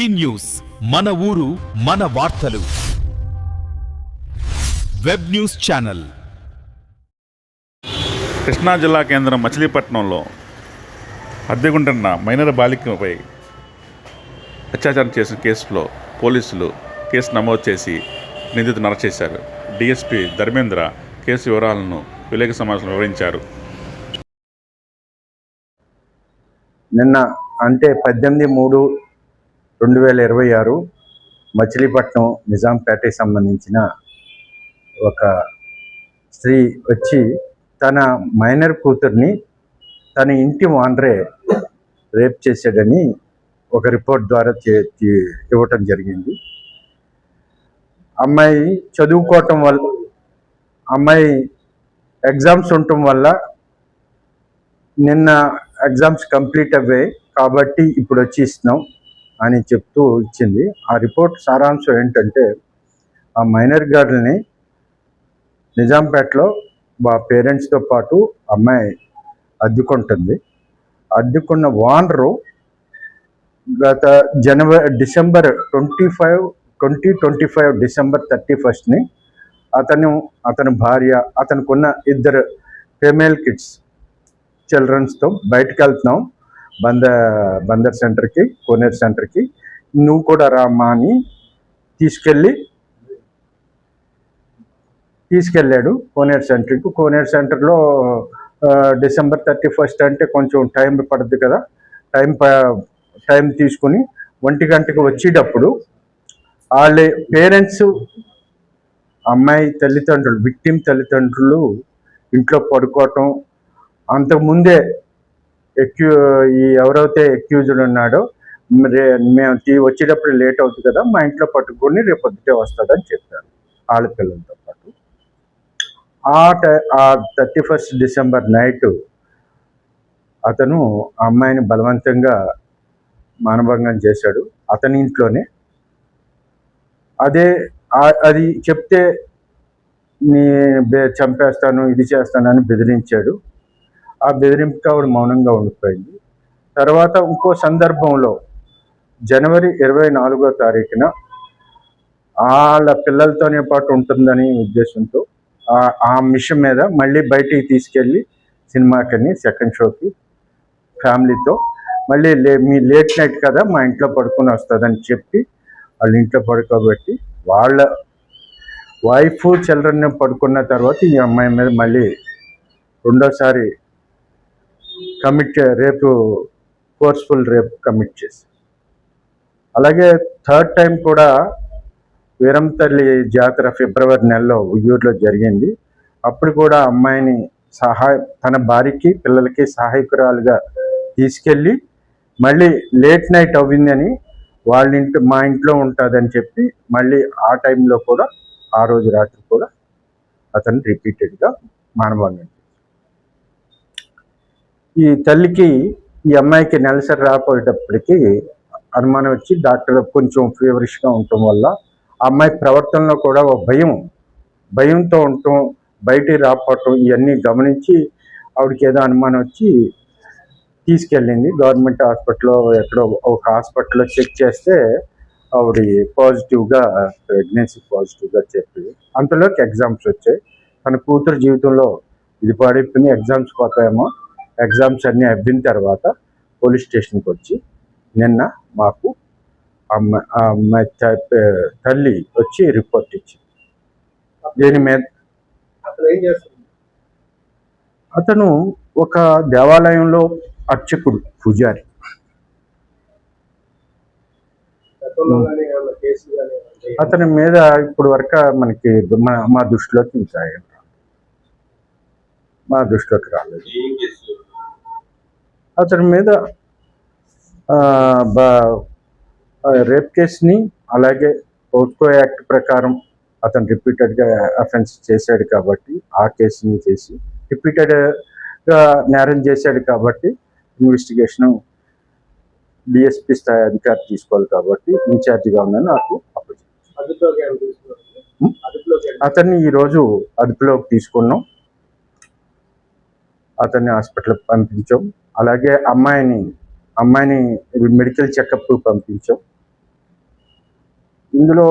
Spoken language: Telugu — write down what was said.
ఈ న్యూస్ మన ఊరు మన వార్తలు. Web news channel. కృష్ణా జిల్లా కేంద్రం మచిలీపట్నంలో అద్దెకుంటున్న మైనర్ బాలికపై అత్యాచారం చేసిన కేసులో పోలీసులు కేసు నమోదు చేసి నిందితులను అరెస్ట్ చేశారు. డీఎస్పీ ధర్మేంద్ర కేసు వివరాలను విలేకరుల సమావేశంలో వివరించారు. నిన్న అంటే 18/3/2026 మచిలీపట్నం నిజాంపేటకి సంబంధించిన ఒక స్త్రీ వచ్చి తన మైనర్ కూతుర్ని తన ఇంటి ఓనరే రేప్ చేశాడని ఒక రిపోర్ట్ ద్వారా ఇవ్వటం జరిగింది. అమ్మాయి చదువుకోవటం వల్ల, అమ్మాయి ఎగ్జామ్స్ ఉండటం వల్ల నిన్న ఎగ్జామ్స్ కంప్లీట్ అవ్వాయి కాబట్టి ఇప్పుడు వచ్చి ఇస్తున్నాం అని చెప్తూ ఇచ్చింది. ఆ రిపోర్ట్ సారాంశం ఏంటంటే, ఆ మైనర్ గర్ల్ని నిజాంపేటలో పేరెంట్స్తో పాటు అమ్మాయి అద్దెకుంటుంది. అద్దెకున్న ఓనరు గత డిసెంబర్ 2025 డిసెంబర్ 31 అతని భార్య, అతనుకున్న 2 ఫీమేల్ కిడ్స్ చిల్డ్రన్స్తో బయటకు వెళ్తున్నాం బందర్ సెంటర్కి, కోనేరు సెంటర్కి, నువ్వు కూడా రామ్మా అని తీసుకెళ్ళాడు కోనేరు సెంటర్కి. కోనేరు సెంటర్లో డిసెంబర్ 31 అంటే కొంచెం టైం పడుతుంది కదా, టైం తీసుకుని 1 గంటకి వచ్చేటప్పుడు వాళ్ళ పేరెంట్స్, అమ్మాయి తల్లిదండ్రులు, విక్టిమ్ తల్లిదండ్రులు ఇంట్లో పడుకోవటం, అంతకుముందే ఎవరైతే అక్యూజ్డ్ ఉన్నాడో మేము వచ్చేటప్పుడు లేట్ అవుతుంది కదా, మా ఇంట్లో పట్టుకొని రేపు పొద్దుటే వస్తుందని చెప్పారు ఆడపిల్లలతో పాటు. ఆ 31 డిసెంబర్ నైట్ అతను ఆ అమ్మాయిని బలవంతంగా మానభంగం చేశాడు అతని ఇంట్లోనే. అది చెప్తే నీ చంపేస్తాను, ఇది చేస్తానని బెదిరించాడు. ఆ బెదిరింపుకి ఆవిడ మౌనంగా ఉండిపోయింది. తర్వాత ఇంకో సందర్భంలో జనవరి 24వ తారీఖున వాళ్ళ పిల్లలతోనే పాటు ఉంటుందని ఉద్దేశంతో ఆ మిషన్ మీద మళ్ళీ బయటికి తీసుకెళ్ళి సినిమాకి, సెకండ్ షోకి ఫ్యామిలీతో మళ్ళీ మీ లేట్ నైట్ కదా మా ఇంట్లో పడుకొని వస్తుందని చెప్పి వాళ్ళ ఇంట్లో పడుకోబెట్టి వాళ్ళ వైఫ్ చిల్డ్రన్ పడుకున్న తర్వాత ఈ అమ్మాయి మీద మళ్ళీ రెండోసారి ఫోర్స్ఫుల్ రేప్ కమిట్ చేసి, అలాగే థర్డ్ టైం కూడా వీరంతల్లి జాతర ఫిబ్రవరి నెలలో ఉయ్యూరులో జరిగింది. అప్పుడు కూడా అమ్మాయిని తన భార్యకి పిల్లలకి సహాయకురాలుగా తీసుకెళ్ళి మళ్ళీ లేట్ నైట్ అవ్విందని మా ఇంట్లో ఉంటుందని చెప్పి మళ్ళీ ఆ టైంలో కూడా ఆ రోజు రాత్రి కూడా అతను రిపీటెడ్గా మానభంగం. ఈ తల్లికి ఈ అమ్మాయికి నెలసరి రాపోయేటప్పటికి అనుమానం వచ్చి డాక్టర్ కొంచెం ఫీవరిష్గా ఉండటం వల్ల ఆ అమ్మాయి ప్రవర్తనలో కూడా ఒక భయంతో ఉండటం, బయటికి రాకపోవటం, ఇవన్నీ గమనించి ఆవిడకి ఏదో అనుమానం వచ్చి తీసుకెళ్ళింది గవర్నమెంట్ హాస్పిటల్లో. ఎక్కడో ఒక హాస్పిటల్లో చెక్ చేస్తే ఆవిడ ప్రెగ్నెన్సీ పాజిటివ్గా చెప్పి, అంతలోకి ఎగ్జామ్స్ వచ్చాయి. తన కూతురు జీవితంలో ఇది పడిపోయి ఎగ్జామ్స్ పోతాయేమో, ఎగ్జామ్స్ అన్నీ అయిన తర్వాత పోలీస్ స్టేషన్కి వచ్చి నిన్న మాకు అమ్మాయి తల్లి వచ్చి రిపోర్ట్ ఇచ్చింది. దీని మీద అతను ఒక దేవాలయంలో అర్చకుడు, పూజారి. అతని మీద ఇప్పుడు వరకు మనకి మా దృష్టిలోకి రాలేదు. అతని మీద రేప్ కేసుని, అలాగే పోస్కో యాక్ట్ ప్రకారం అతను రిపీటెడ్గా అఫెన్స్ చేశాడు కాబట్టి ఆ కేసుని చేసి రిపీటెడ్గా నేరం చేశాడు కాబట్టి ఇన్వెస్టిగేషను డిఎస్పీ స్థాయి అధికారి తీసుకోవాలి కాబట్టి ఇన్ఛార్జిగా ఉందని నాకు అప్పగించారు. అతన్ని ఈరోజు అదుపులోకి తీసుకున్నాం, అతన్ని హాస్పిటల్కి పంపించాం. అలాగే అమ్మాయిని మెడికల్ చెకప్ పంపించాం. ఇందులో